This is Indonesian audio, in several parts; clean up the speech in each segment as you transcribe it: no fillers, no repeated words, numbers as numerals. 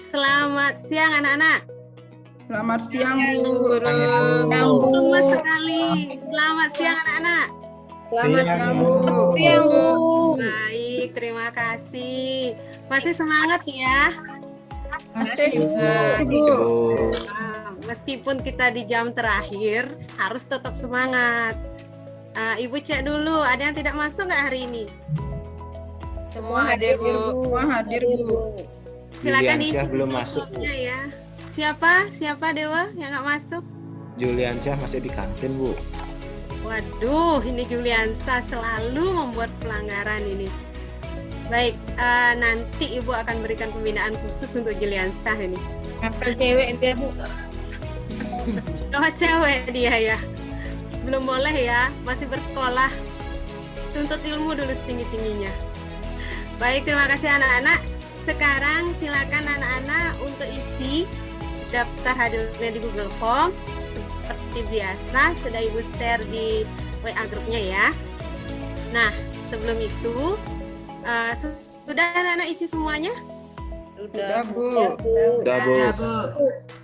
Selamat siang anak-anak. Selamat siang, Bu. Gemes sekali. Selamat siang anak-anak. Selamat siang, Bu. Siang, Bu. Baik, terima kasih. Masih semangat ya? Masih, Bu. Meskipun kita di jam terakhir, harus tetap semangat. Ibu cek dulu, ada yang tidak masuk nggak hari ini? Semua hadir, Bu. Semua hadir, Bu. Silakan diisi Juliansyah belum masuk, Bu. formnya ya. Siapa Dewa yang nggak masuk? Juliansyah masih di kantin, Bu. Waduh, ini Juliansa selalu membuat pelanggaran ini. Baik, nanti Ibu akan berikan pembinaan khusus untuk Juliansa ini. Apel cewek dia, Bu. Oh, cewek dia ya. Belum boleh ya, masih bersekolah. Tuntut ilmu dulu setinggi-tingginya. Baik, terima kasih anak-anak. Sekarang silakan anak-anak untuk isi daftar hadirnya di Google Form. Seperti biasa, sudah Ibu share di WA grupnya ya. Nah, sebelum itu, sudah anak-anak isi semuanya? Sudah, Bu. Udah, Bu.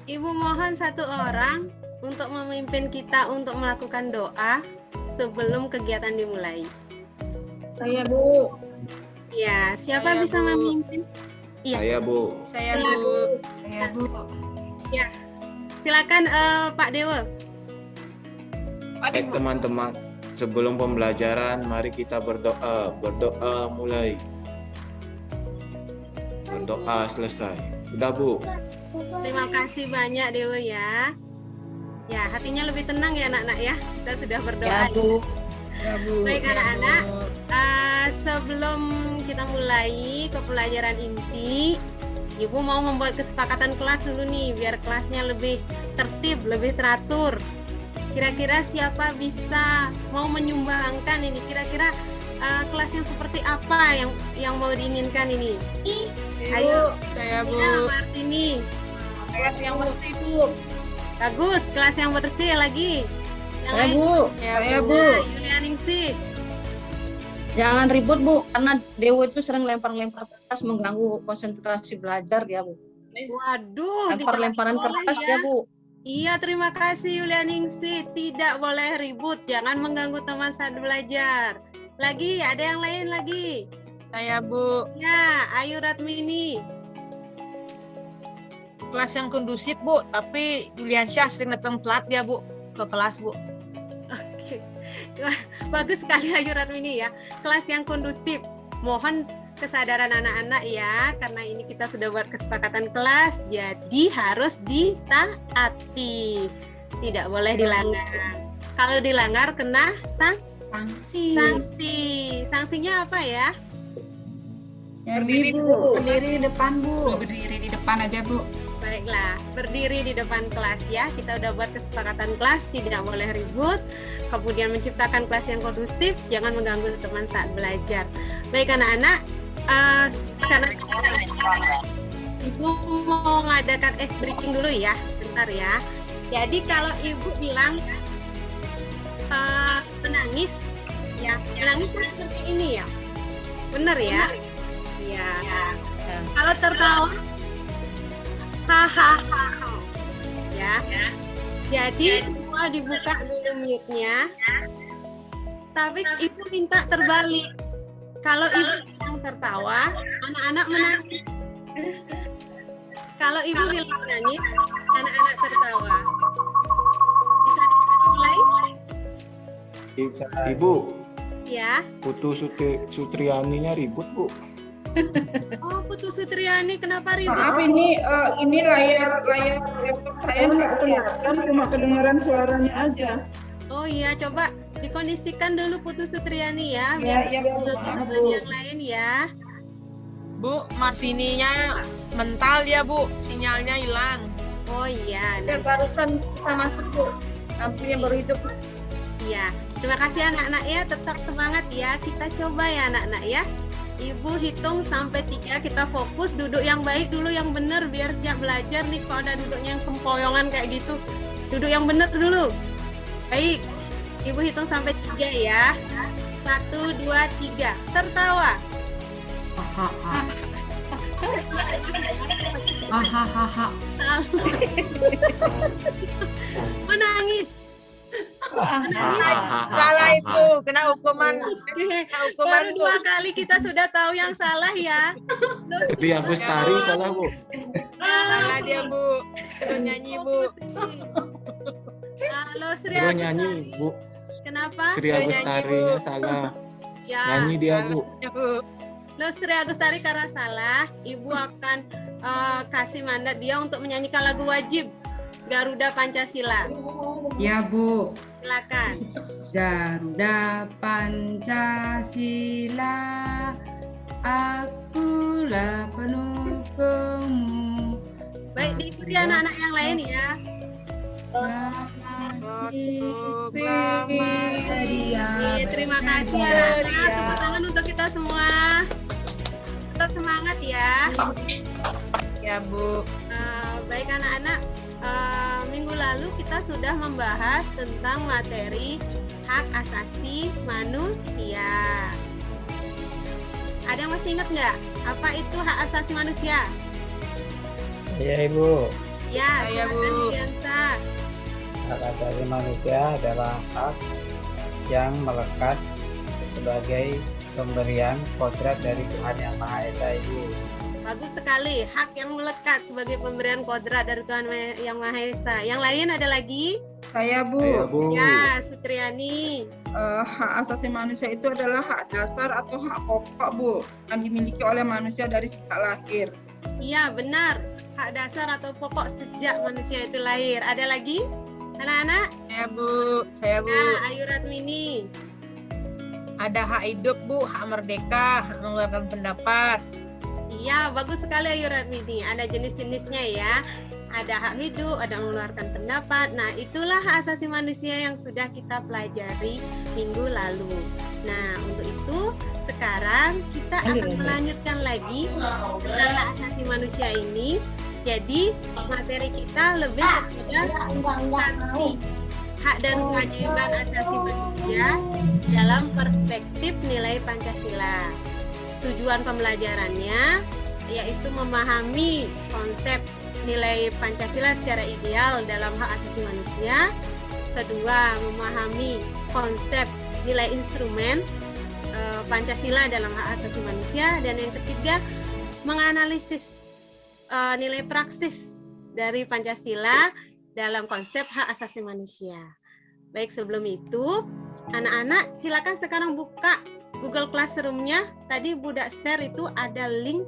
Ibu mohon satu orang untuk memimpin kita untuk melakukan doa sebelum kegiatan dimulai. Saya, Bu. Ya, siapa Saya, bisa Bu. memimpin? Iya. Saya, Bu. Saya, Bu. Saya, Bu. Ya, silakan Pak Dewa. Baik, teman-teman. Sebelum pembelajaran, mari kita berdoa. Berdoa mulai. Berdoa selesai. Udah, Bu. Terima kasih banyak Dewa ya. Ya, hatinya lebih tenang ya anak-anak ya. Kita sudah berdoa. Ya, Bu. Ya, Bu. Baik Ya, anak-anak, Bu. sebelum kita mulai ke pelajaran inti, Ibu mau membuat kesepakatan kelas dulu nih, biar kelasnya lebih tertib, lebih teratur. Kira-kira siapa bisa mau menyumbangkan ini? Kira-kira kelas yang seperti apa yang mau diinginkan ini? Ayo, Saya, Bu. Ina, Martini. Kelas yang bersih, Bu. Bagus, kelas yang bersih lagi. Yang Saya, lain, Bu. Saya, Bu. Yulianingsih. Jangan ribut, Bu. Karena Dewa itu sering lempar-lempar kertas mengganggu konsentrasi belajar dia, Bu. Waduh, Lempar-lemparan tidak boleh kertas dia, Bu. Iya, terima kasih Yulianingsih. Tidak boleh ribut, jangan mengganggu teman saat belajar. Lagi, ada yang lain lagi? Saya, Bu. Ya, Ayu Ratmini. Kelas yang kondusif, Bu, tapi Juliansyah sering datang telat dia, Bu, ke kelas, Bu. Oke. Bagus sekali Ayu Ratmini ya. Kelas yang kondusif. Mohon kesadaran anak-anak ya, karena ini kita sudah buat kesepakatan kelas, jadi harus ditaati. Tidak boleh dilanggar. Kalau dilanggar kena Sanksi. sanksi. Sanksinya apa ya? Berdiri, Bu. Berdiri di depan, Bu. Berdiri di depan aja, Bu. Baiklah, berdiri di depan kelas ya. Kita udah buat kesepakatan kelas, tidak boleh ribut. Kemudian menciptakan kelas yang kondusif, jangan mengganggu teman saat belajar. Baik anak-anak, karena Ibu mau mengadakan ice breaking dulu ya, sebentar ya. Jadi kalau Ibu bilang menangis, ya menangis kan seperti ini ya, benar ya? Ya. Kalau tertawa, hahaha, ya. Jadi semua dibuka dulu mute-nya. Tapi Ibu minta terbalik. Kalau Ibu bilang tertawa, anak-anak menangis. Kalau Ibu bilang menangis, anak-anak tertawa. Bisa mulai? Ibu, Ya. Putu Sutrianinya ribut, Bu. Oh, Putu Sutriani, kenapa ribut? Maaf, ini layar laptop saya nggak kelihatan, cuma kedengaran suaranya aja. Oh iya, coba dikondisikan dulu Putu Sutriani ya, Ya, biar ya, Bu. Maaf, teman Bu. yang lain ya. Bu, Martininya mental ya, Bu, sinyalnya hilang. Oh iya, Ya, barusan bisa masuk, Bu. Lampunya baru hidup. iya. Terima kasih anak-anak ya, tetap semangat ya. Kita coba ya anak-anak ya. Ibu hitung sampai 3, kita fokus duduk yang baik dulu, yang benar biar siap belajar nih. Kalau ada duduknya yang sempoyongan kayak gitu, duduk yang benar dulu. Baik, Ibu hitung sampai 3 ya. 1, 2, 3. Tertawa. Hahaha. Menangis. Salah itu, kena hukuman. Oke, Kena hukuman baru Bu. 2 kali kita sudah tahu yang salah ya. Ria Bustari salah Bu. Salah dia Bu. Suruh nyanyi Bu. Halo Sri Suruh Agustari. nyanyi Bu. Kenapa? Ria nyanyi, Bustarinya Bu. salah. Ya. Nyanyi dia Bu. Ya, Bu. Lo Sri Agustari karena salah, Ibu akan kasih mandat dia untuk menyanyikan lagu wajib Garuda Pancasila. Ya Bu. Silakan. Garuda Pancasila, akulah pendukungmu. Baik, diikuti anak-anak yang lain ya. Oke, terima kasih anak-anak. Tepuk tangan untuk kita semua. Tetap semangat ya. Ya Bu. Baik anak-anak, minggu lalu kita sudah membahas tentang materi hak asasi manusia. Ada yang masih ingat nggak apa itu hak asasi manusia? Iya Ibu, Ya, Saya, silakan Bu. Diansa. hak asasi manusia adalah hak yang melekat sebagai pemberian kodrat dari Tuhan Yang Maha Esa Ibu. Bagus sekali, hak yang melekat sebagai pemberian kodrat dari Tuhan Yang Maha Esa. Yang lain ada lagi? Saya Bu, Saya Bu. Ya, Sutriani. hak asasi manusia itu adalah hak dasar atau hak pokok Bu, yang dimiliki oleh manusia dari sejak lahir. Iya, benar. Hak dasar atau pokok sejak manusia itu lahir. Ada lagi? Anak-anak? Saya Bu. Saya Bu. Ya, Ayu Ratmini. Ada hak hidup Bu, hak merdeka, hak mengeluarkan pendapat. Iya, bagus sekali Ayu Ratmini. Ada jenis-jenisnya ya. Ada hak hidup, ada mengeluarkan pendapat. Nah, itulah hak asasi manusia yang sudah kita pelajari minggu lalu. Nah, untuk itu sekarang kita akan melanjutkan lagi tentang hak asasi manusia ini. Jadi, materi kita lebih kepada substansi hak dan kewajiban asasi manusia dalam perspektif nilai Pancasila. Tujuan pembelajarannya yaitu memahami konsep nilai Pancasila secara ideal dalam hak asasi manusia. Kedua, memahami konsep nilai instrumen Pancasila dalam hak asasi manusia. Dan yang ketiga, menganalisis nilai praksis dari Pancasila dalam konsep hak asasi manusia. Baik, sebelum itu, anak-anak silakan sekarang buka Google Classroom-nya. Tadi Budak share itu ada link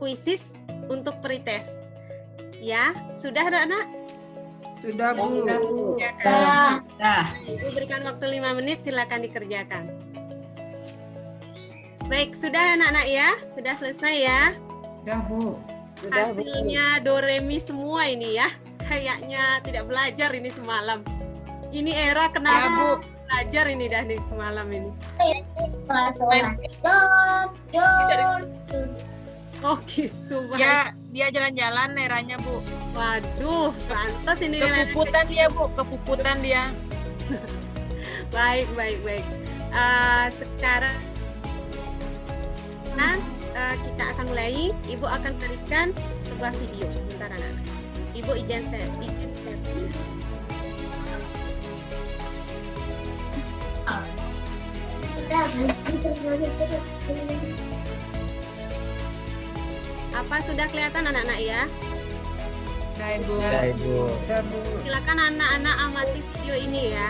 kuisis untuk pretest. Ya, sudah anak-anak? Sudah Bu. Ibu berikan waktu 5 menit, silakan dikerjakan. Baik, sudah anak-anak ya? Sudah selesai ya? Udah Bu. Hasilnya do re mi semua ini ya. Kayaknya tidak belajar ini semalam. Ini era kenapa Bu belajar ini dah nih semalam ini. Oh gitu, baik. Ya, dia jalan-jalan eranya Bu. Waduh, pantas ini Kepuputan dia Bu, kepuputan dia. Baik. Sekarang kita akan mulai. Ibu akan berikan sebuah video sebentar anak-anak. Ibu izin share. Apa sudah kelihatan anak-anak ya? Nah, Ibu. Ya Ibu. Sudah Bu. Silakan anak-anak amati video ini ya.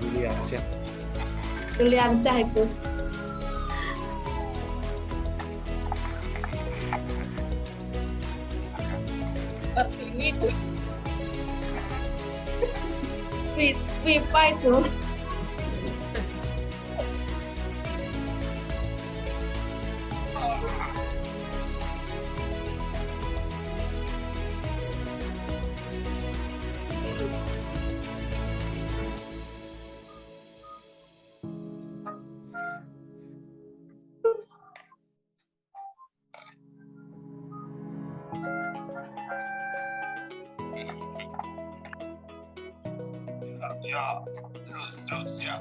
Juliansyah. Juliansyah itu. Itu Pipa itu. Ya, terus ya.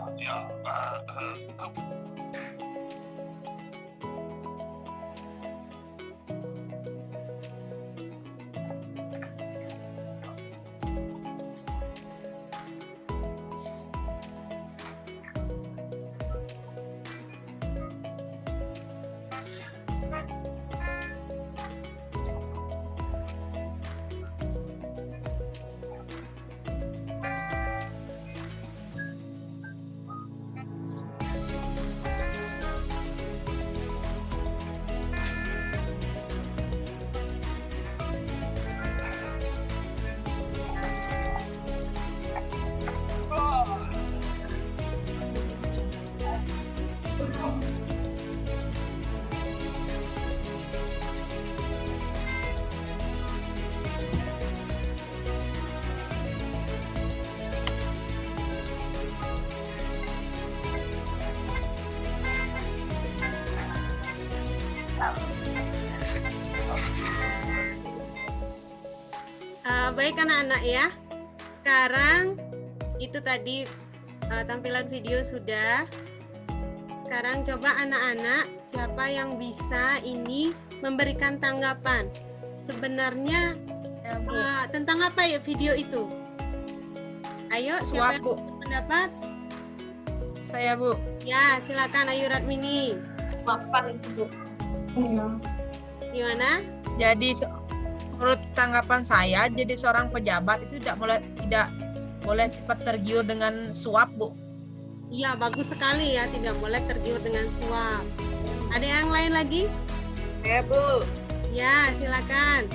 Baik anak-anak ya. Sekarang itu tadi tampilan video sudah. Sekarang coba anak-anak siapa yang bisa ini memberikan tanggapan. Sebenarnya ya, Bu. tentang apa ya video itu? Ayo siapa Suap, yang Bu. pendapat? Saya, Bu. Ya, silakan Ayu Radmini. Papan itu, Bu. Gimana? Jadi menurut tanggapan saya, jadi seorang pejabat itu tidak boleh cepat tergiur dengan suap, Bu. Iya, bagus sekali ya, tidak boleh tergiur dengan suap. Ada yang lain lagi? Ya Bu, Ya, silakan.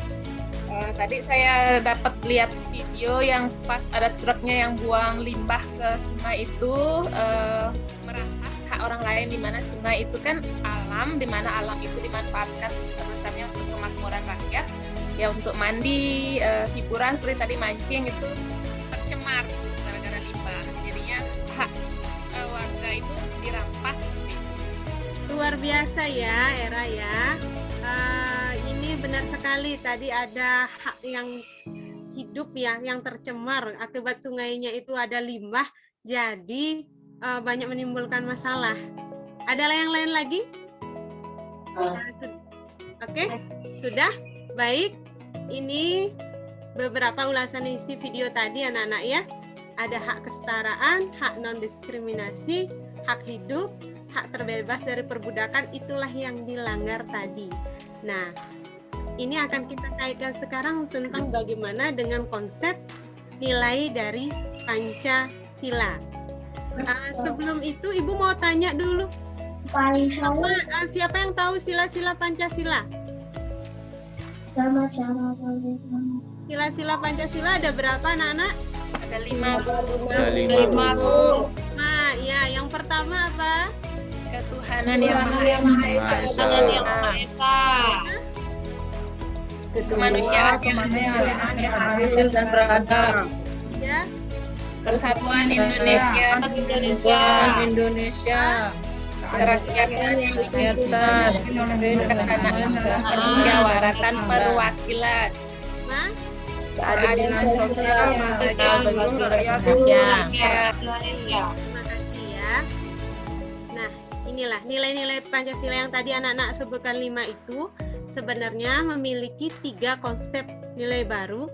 tadi saya dapat lihat video yang pas ada truknya yang buang limbah ke sungai itu, merampas hak orang lain, di mana sungai itu kan alam, di mana alam itu dimanfaatkan sebesar-besarnya untuk kemakmuran rakyat, ya untuk mandi, hiburan seperti tadi mancing itu tercemar tuh gara-gara limbah. Jadinya hak warga itu dirampas. Luar biasa ya, Era ya. Ini benar sekali, tadi ada hak yang hidup ya, yang tercemar akibat sungainya itu ada limbah, jadi banyak menimbulkan masalah. Ada yang lain lagi? Oke, sudah. Baik, ini beberapa ulasan isi video tadi anak-anak ya. Ada hak kesetaraan, hak non-diskriminasi, hak hidup, hak terbebas dari perbudakan, itulah yang dilanggar tadi. Nah, ini akan kita kaitkan sekarang tentang bagaimana dengan konsep nilai dari Pancasila. Sebelum itu, Ibu mau tanya dulu. Siapa yang tahu sila-sila Pancasila? Sila-sila Pancasila ada berapa anak-anak? Ada 5, Bu. Ada 5, Bu. Nah, ya, yang pertama apa? Ketuhanan yang Maha Esa. Kemanusiaan yang Adil dan beradab. Ya, Persatuan Indonesia. Indonesia. Kerakyatan yang Kegiatan musyawaratan perwakilan. Ma? Keadilan sosial Kita bagi seluruh rakyat Indonesia. Terima kasih ya. Nah, inilah nilai-nilai Pancasila yang tadi anak-anak sebutkan 5 itu sebenarnya memiliki 3 konsep nilai baru.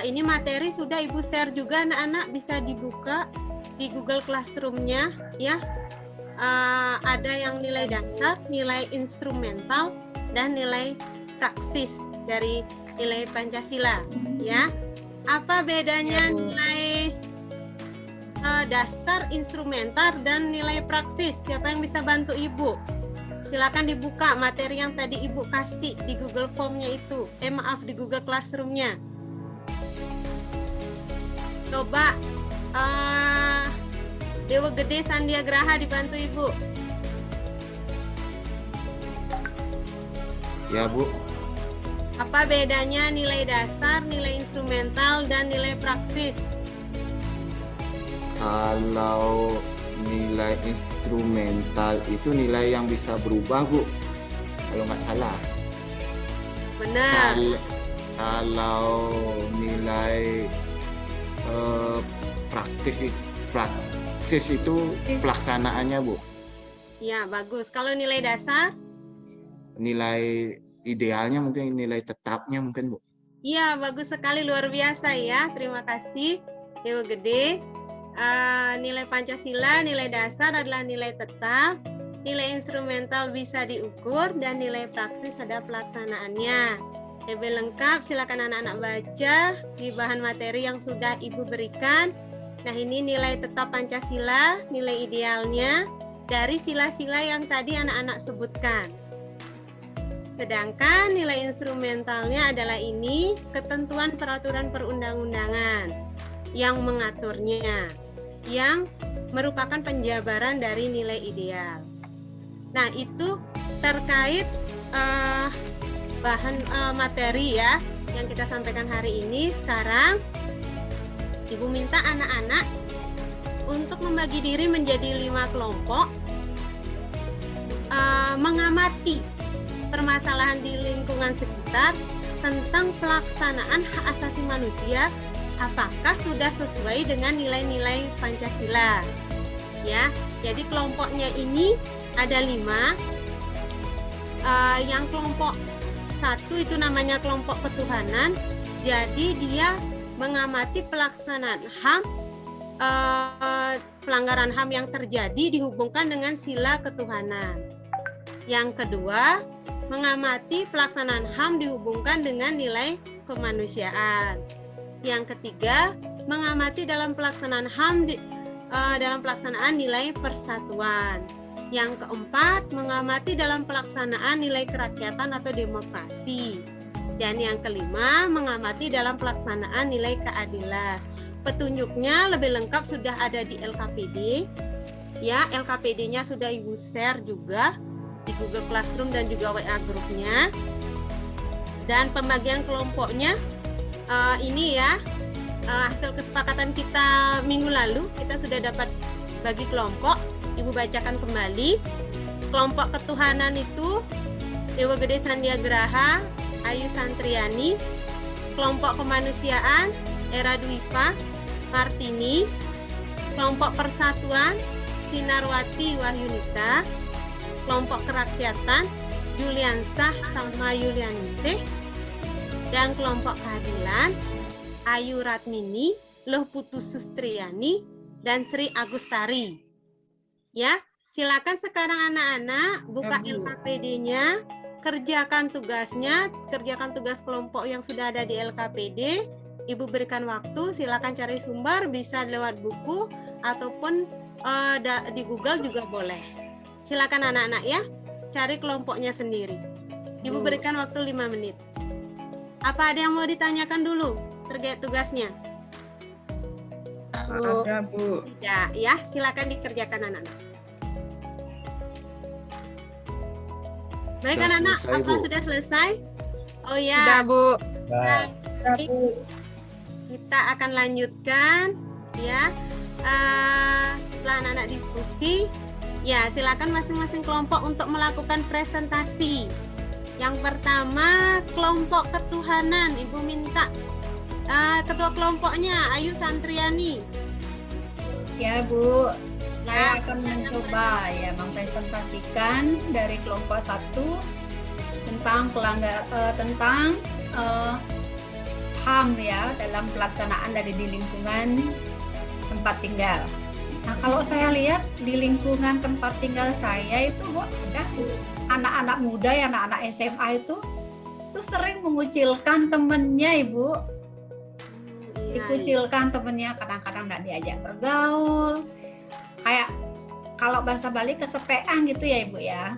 Ini materi sudah Ibu share juga anak-anak, bisa dibuka di Google Classroom-nya ya. Ada yang nilai dasar, nilai instrumental, dan nilai praksis dari nilai Pancasila ya. Apa bedanya nilai dasar, instrumental, dan nilai praksis? Siapa yang bisa bantu Ibu? Silakan dibuka materi yang tadi Ibu kasih di Google Form-nya itu. Maaf, di Google Classroom-nya. Coba Dewa Gede Sandiagraha dibantu Ibu. Ya Bu. Apa bedanya nilai dasar, nilai instrumental, dan nilai praksis? Kalau nilai instrumental itu nilai yang bisa berubah Bu, kalau nggak salah. Benar. Kalau nilai praksis itu pelaksanaannya Bu. Ya, bagus. Kalau nilai dasar? Nilai idealnya mungkin nilai tetapnya mungkin Bu. Iya, bagus sekali, luar biasa ya. Terima kasih Dewa Gede. Nilai Pancasila, nilai dasar adalah nilai tetap, nilai instrumental bisa diukur, dan nilai praksis ada pelaksanaannya. Lebih lengkap silakan anak-anak baca di bahan materi yang sudah Ibu berikan. Nah, ini nilai tetap Pancasila, nilai idealnya dari sila-sila yang tadi anak-anak sebutkan. Sedangkan nilai instrumentalnya adalah ini, ketentuan peraturan perundang-undangan yang mengaturnya, yang merupakan penjabaran dari nilai ideal. Nah, itu terkait bahan materi ya yang kita sampaikan hari ini. Sekarang Ibu minta anak-anak untuk membagi diri menjadi 5 kelompok, mengamati permasalahan di lingkungan sekitar tentang pelaksanaan hak asasi manusia, apakah sudah sesuai dengan nilai-nilai Pancasila. Ya, jadi kelompoknya ini ada 5. Yang kelompok 1 itu namanya kelompok ketuhanan. Jadi dia mengamati pelaksanaan HAM, pelanggaran HAM yang terjadi dihubungkan dengan sila ketuhanan. Yang kedua, mengamati pelaksanaan HAM dihubungkan dengan nilai kemanusiaan. Yang ketiga, mengamati dalam pelaksanaan HAM dalam pelaksanaan nilai persatuan. Yang keempat, mengamati dalam pelaksanaan nilai kerakyatan atau demokrasi. Dan yang kelima, mengamati dalam pelaksanaan nilai keadilan. Petunjuknya lebih lengkap sudah ada di LKPD. Ya, LKPD-nya sudah Ibu share juga di Google Classroom dan juga WA grupnya. Dan pembagian kelompoknya ini ya, hasil kesepakatan kita minggu lalu, kita sudah dapat bagi kelompok. Ibu bacakan kembali. Kelompok ketuhanan itu Dewa Gede Sandiagraha, Ayu Santriani. Kelompok kemanusiaan Era Dwipa Martini. Kelompok persatuan Sinarwati Wahyunita. Kelompok kerakyatan Yuliansah sama Yulianisih. Dan kelompok keadilan Ayu Ratmini, Loh Putus Sustriyani, dan Sri Agustari. Ya, silakan sekarang anak-anak buka LKPD-nya, kerjakan tugasnya, kerjakan tugas kelompok yang sudah ada di LKPD. Ibu berikan waktu, silakan cari sumber, bisa lewat buku ataupun di Google juga boleh. Silakan anak-anak ya, cari kelompoknya sendiri. Ibu berikan waktu 5 menit. Apa ada yang mau ditanyakan dulu terkait tugasnya? Ada Bu. Tidak, ya, silakan dikerjakan anak-anak. Baik Sudah anak-anak, selesai, apa Bu. sudah selesai? Oh ya. Sudah, Bu. Baik. Baik. Kita akan lanjutkan ya. Setelah anak-anak diskusi, ya silakan masing-masing kelompok untuk melakukan presentasi. Yang pertama, kelompok ketuhanan. Ibu minta ketua kelompoknya Ayu Santriani. Ya Bu, saya akan mencoba ya mempresentasikan dari kelompok 1 tentang HAM ya dalam pelaksanaan dari di lingkungan tempat tinggal. Nah, kalau saya lihat di lingkungan tempat tinggal saya itu Bu, ada anak-anak muda, anak-anak SMA itu sering mengucilkan temennya Ibu. Dikucilkan temennya, kadang-kadang nggak diajak bergaul, kayak kalau bahasa Bali kesepean gitu ya Ibu ya.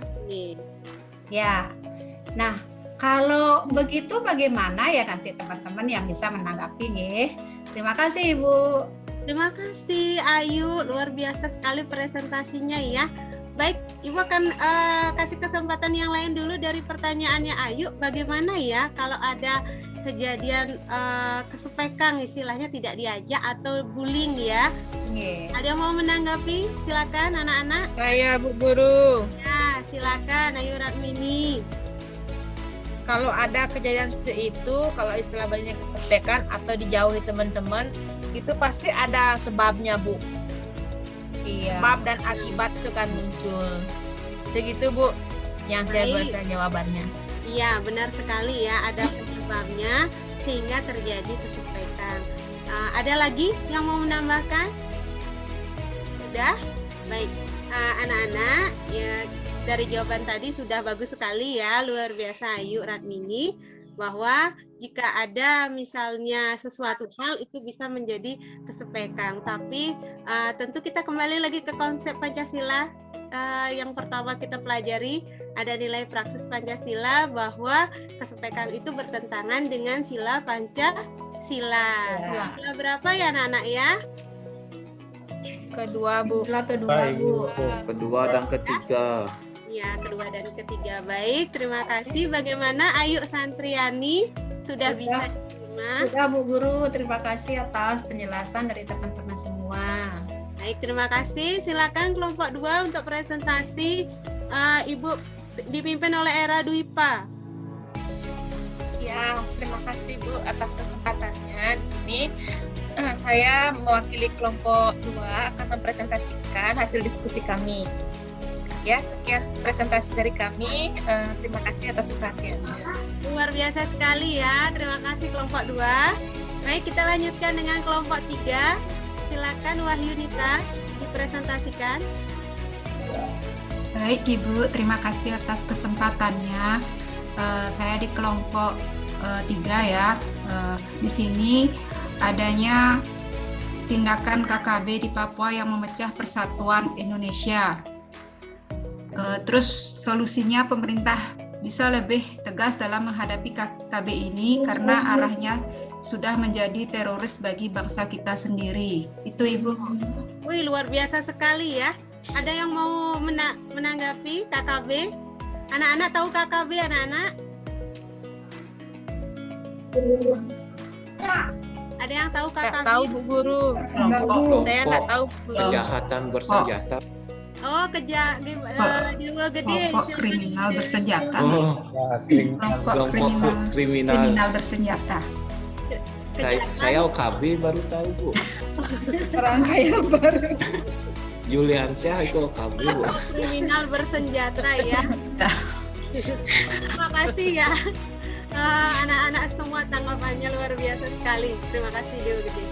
Ya, nah Kalau begitu bagaimana ya nanti teman-teman yang bisa menanggapi nggih. Terima kasih Ibu. Terima kasih Ayu, luar biasa sekali presentasinya ya. Baik, Ibu akan kasih kesempatan yang lain dulu dari pertanyaannya Ayu. Bagaimana ya kalau ada kejadian kesepekan istilahnya tidak diajak atau bullying ya? Nggih. Ada yang mau menanggapi? Silakan anak-anak. Saya Bu Guru. Ya, silakan Ayu Ratmini. Kalau ada kejadian seperti itu, kalau istilah Balinya kesepekan atau dijauhi teman-teman, itu pasti ada sebabnya, Bu. Iya. Sebab dan akibat itu kan muncul. Begitu, Bu, yang saya Baik. bahasa jawabannya. Iya, benar sekali ya, ada penyebabnya sehingga terjadi kesepekan. Ada lagi yang mau menambahkan? Sudah? Baik, anak-anak, ya dari jawaban tadi sudah bagus sekali ya, luar biasa Ayu Ratmini, bahwa jika ada misalnya sesuatu hal itu bisa menjadi kesepekan. Tapi tentu kita kembali lagi ke konsep Pancasila. Yang pertama kita pelajari ada nilai praksis Pancasila bahwa kesepekan itu bertentangan dengan sila Pancasila. Ya. Sila berapa ya anak-anak ya? Kedua, Bu. Setelah kedua Bu. Kedua dan ketiga. Ya, kedua dan ketiga. Baik, terima kasih. Bagaimana Ayu Santriani? Sudah bisa diterima? Sudah Bu Guru, terima kasih atas penjelasan dari teman-teman semua. Baik, terima kasih. Silakan kelompok 2 untuk presentasi. Ibu dipimpin oleh Era Dwipa. Ya, terima kasih Bu atas kesempatannya di sini. Saya mewakili kelompok 2 akan mempresentasikan hasil diskusi kami. Ya, sekian presentasi dari kami. Terima kasih atas perhatiannya. Luar biasa sekali ya. Terima kasih kelompok 2. Baik, kita lanjutkan dengan kelompok 3. Silakan Wahyu Nita dipresentasikan. Baik Ibu, terima kasih atas kesempatannya. Saya di kelompok 3 ya. Di sini adanya tindakan KKB di Papua yang memecah persatuan Indonesia. Terus solusinya pemerintah bisa lebih tegas dalam menghadapi KKB ini karena arahnya sudah menjadi teroris bagi bangsa kita sendiri. Itu Ibu. Wih, luar biasa sekali ya. Ada yang mau menanggapi KKB? Anak-anak tahu KKB, anak-anak? Ada yang tahu KKB? Nggak tahu, Bu Guru. Saya nggak tahu, Bu Guru. Kejahatan bersenjata. Oh, jiwa gede. Kelompok kriminal bersenjata. Oh, Kelompok kriminal bersenjata. saya OKB baru tahu, Bu. Orang kaya baru. Juliansyah itu OKB, Bu. Kriminal bersenjata ya. Terima kasih ya. Anak-anak semua tanggapannya luar biasa sekali. Terima kasih Dewa Gede.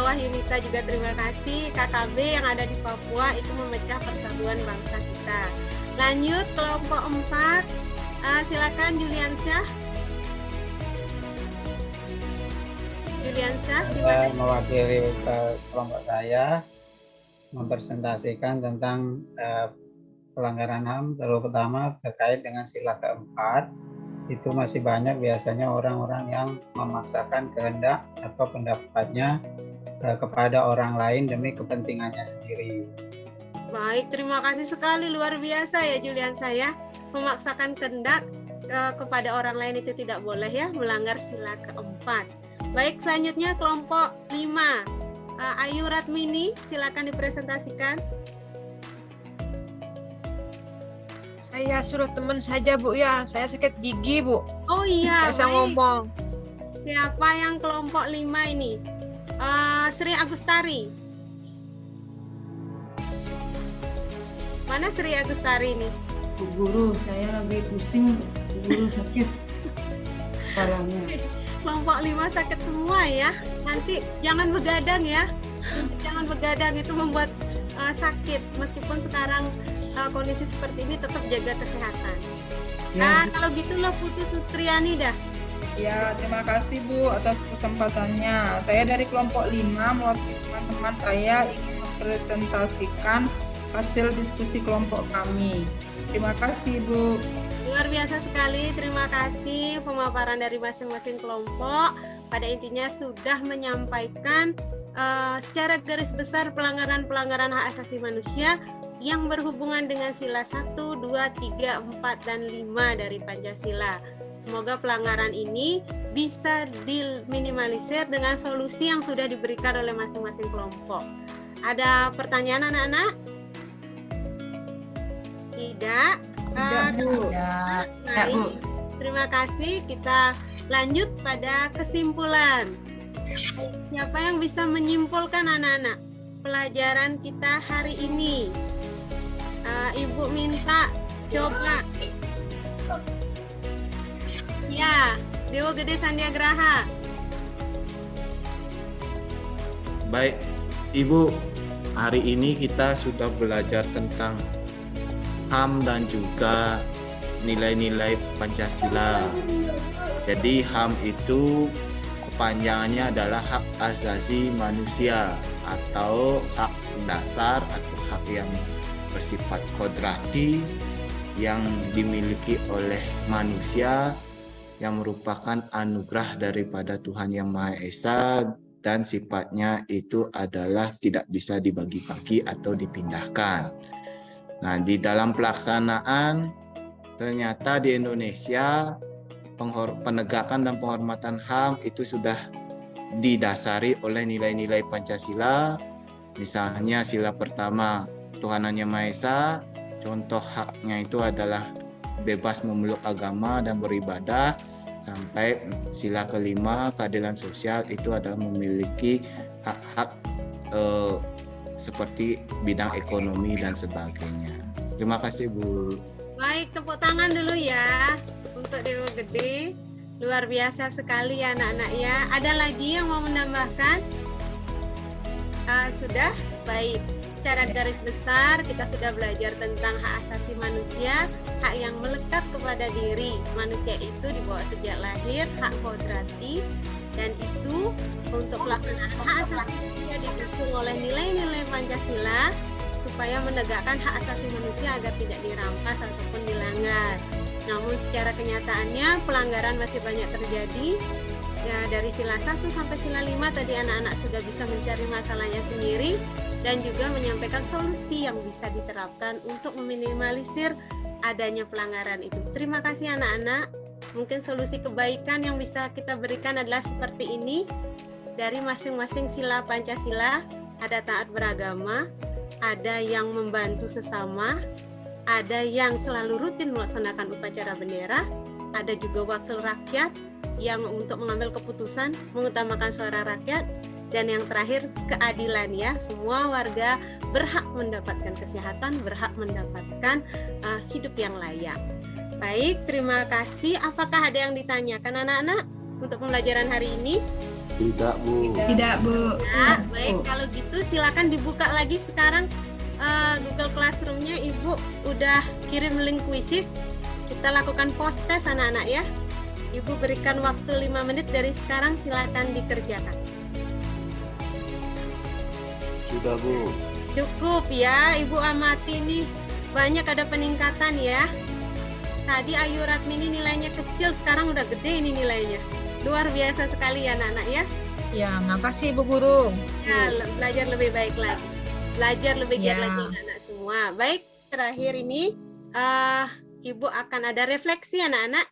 Wahyunita juga terima kasih. KKB yang ada di Papua itu memecah persatuan bangsa kita. Lanjut kelompok 4. Silakan Juliansyah. Juliansyah, Saya mewakili kelompok saya mempresentasikan tentang pelanggaran HAM, terutama terkait dengan sila keempat. Itu masih banyak biasanya orang-orang yang memaksakan kehendak atau pendapatnya kepada orang lain demi kepentingannya sendiri. baik, terima kasih sekali, luar biasa ya Julian saya. Memaksakan kehendak kepada orang lain itu tidak boleh ya, melanggar sila keempat. Baik, selanjutnya kelompok 5. Ayu Ratmini, silakan dipresentasikan. Saya suruh teman saja, Bu ya. Saya sakit gigi, Bu. Oh iya, Saya baik. ngomong. Siapa yang kelompok 5 ini? Sri Agustari. Mana Sri Agustari ini? Bu Guru, saya lagi pusing. Bu Guru sakit kepalanya. Kelompok 5 sakit semua ya. Nanti jangan begadang ya. Jangan begadang, itu membuat sakit. Meskipun sekarang kondisi seperti ini, tetap jaga kesehatan. Nah, kalau gitu lo Putu Sutriani dah. Ya, terima kasih Bu atas kesempatannya. Saya dari kelompok 5 mewakili teman-teman saya ingin mempresentasikan hasil diskusi kelompok kami. Terima kasih, Bu. Luar biasa sekali, terima kasih pemaparan dari masing-masing kelompok. Pada intinya sudah menyampaikan secara garis besar pelanggaran-pelanggaran hak asasi manusia yang berhubungan dengan sila 1, 2, 3, 4, dan 5 dari Pancasila. Semoga pelanggaran ini bisa diminimalisir dengan solusi yang sudah diberikan oleh masing-masing kelompok. Ada pertanyaan anak-anak? Tidak? Tidak, Bu. Baik. Terima kasih. Kita lanjut pada kesimpulan. Siapa yang bisa menyimpulkan anak-anak pelajaran kita hari ini? Ibu minta coba. Ya, Dewa Gede Sandiagraha. Baik, Ibu, hari ini kita sudah belajar tentang HAM dan juga nilai-nilai Pancasila. Jadi HAM itu kepanjangannya adalah hak asasi manusia atau hak dasar atau hak yang bersifat kodrati yang dimiliki oleh manusia yang merupakan anugerah daripada Tuhan Yang Maha Esa dan sifatnya itu adalah tidak bisa dibagi-bagi atau dipindahkan. Nah, di dalam pelaksanaan ternyata di Indonesia penegakan dan penghormatan HAM itu sudah didasari oleh nilai-nilai Pancasila. Misalnya sila pertama Tuhan Yang Maha Esa, contoh haknya itu adalah bebas memeluk agama dan beribadah, sampai sila kelima keadilan sosial itu adalah memiliki hak-hak seperti bidang ekonomi dan sebagainya. Terima kasih, Bu. Baik, tepuk tangan dulu ya untuk Dewa Gede. Luar biasa sekali ya anak-anak ya. Ada lagi yang mau menambahkan? Sudah? Baik. Secara garis besar kita sudah belajar tentang hak asasi manusia, hak yang melekat kepada diri manusia itu dibawa sejak lahir, hak kodrati, dan itu untuk pelaksanaan hak asasi manusia didukung oleh nilai-nilai Pancasila supaya menegakkan hak asasi manusia agar tidak dirampas ataupun dilanggar. Namun secara kenyataannya pelanggaran masih banyak terjadi. Ya, dari sila 1 sampai sila 5 tadi anak-anak sudah bisa mencari masalahnya sendiri dan juga menyampaikan solusi yang bisa diterapkan untuk meminimalisir adanya pelanggaran itu. Terima kasih anak-anak. Mungkin solusi kebaikan yang bisa kita berikan adalah seperti ini. Dari masing-masing sila Pancasila ada taat beragama, ada yang membantu sesama, ada yang selalu rutin melaksanakan upacara bendera, ada juga wakil rakyat yang untuk mengambil keputusan mengutamakan suara rakyat, dan yang terakhir keadilan ya, semua warga berhak mendapatkan kesehatan, berhak mendapatkan hidup yang layak. Baik, terima kasih. Apakah ada yang ditanyakan anak-anak untuk pembelajaran hari ini? Tidak, Bu. Tidak, Bu. Nah, baik, kalau gitu silakan dibuka lagi sekarang Google Classroom-nya. Ibu udah kirim link kuisis. Kita lakukan post test anak-anak ya. Ibu berikan waktu 5 menit dari sekarang, silakan dikerjakan. Sudah, Bu. Cukup ya, Ibu amati nih banyak ada peningkatan ya. Tadi Ayu Ratmini nilainya kecil, sekarang udah gede ini nilainya. Luar biasa sekali ya anak-anak ya. Ya, makasih Bu Guru. Ya, belajar lebih baik lagi. Belajar lebih giat Ya. lagi anak-anak semua. Baik, terakhir ini Ibu akan ada refleksi anak-anak.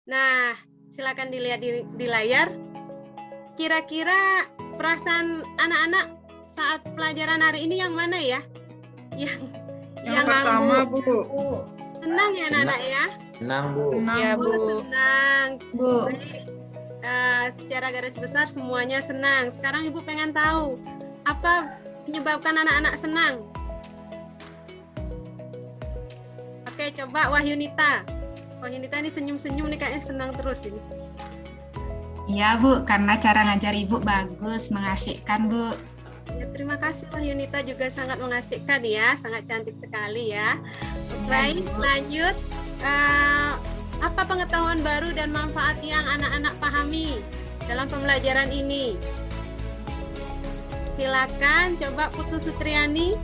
Nah, silakan dilihat di layar. Kira-kira perasaan anak-anak saat pelajaran hari ini yang mana ya? Yang pertama, Bu. Senang ya anak-anak ya? Senang, Bu. Ya, Bu. Senang. Bu. Baik. Secara garis besar semuanya senang. Sekarang Ibu pengen tahu apa menyebabkan anak-anak senang? Oke, coba Wahyunita. Wahyunita ini senyum-senyum nih, kayaknya senang terus ini. Iya, Bu, karena cara ngajar Ibu bagus, mengasyikkan, Bu. Ya, terima kasih Wahyunita, juga sangat mengasihkan ya, sangat cantik sekali ya. Baik, lanjut. Apa pengetahuan baru dan manfaat yang anak-anak pahami dalam pembelajaran ini? Silakan, coba Putu Sutriani.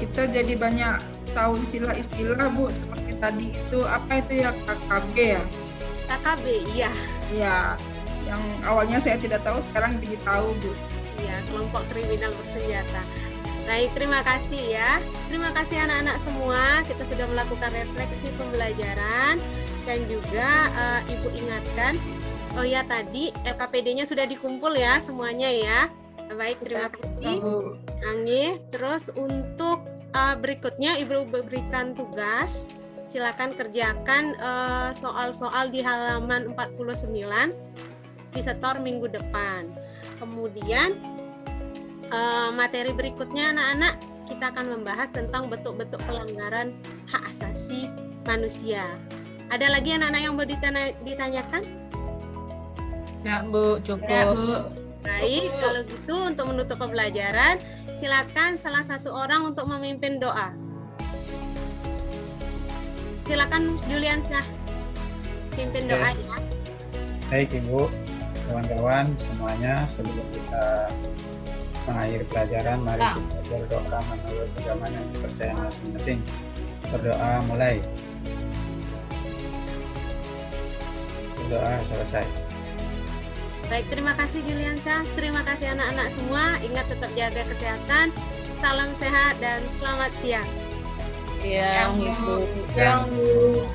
kita jadi banyak tahu istilah-istilah Bu, seperti tadi itu apa itu ya, KKB ya? KKB, iya. Ya, yang awalnya saya tidak tahu sekarang jadi tahu Bu. Iya, kelompok kriminal bersenjata. Baik, terima kasih ya. Terima kasih anak-anak semua. Kita sudah melakukan refleksi pembelajaran dan juga Ibu ingatkan. Oh ya, tadi LKPD-nya sudah dikumpul ya semuanya ya. Baik, terima kasih. Anggi. Terus untuk berikutnya Ibu berikan tugas. Silakan kerjakan soal-soal di halaman 49 disetor minggu depan. Kemudian materi berikutnya anak-anak kita akan membahas tentang bentuk-bentuk pelanggaran hak asasi manusia. Ada lagi anak-anak yang mau ditanyakan? Ya Bu, cukup. Ya, Bu. Baik, kalau gitu untuk menutup pembelajaran, silakan salah satu orang untuk memimpin doa. Silakan Juliansyah, pimpin doa ya. Baik Ibu, kawan-kawan semuanya, sebelum kita mengakhiri pelajaran, mari kita berdoa menurut agama yang dipercaya masing-masing. Berdoa mulai. Berdoa selesai. Baik, terima kasih Juliansyah, terima kasih anak-anak semua. Ingat tetap jaga kesehatan. Salam sehat dan selamat siang. Yang Bu. Yang Bu.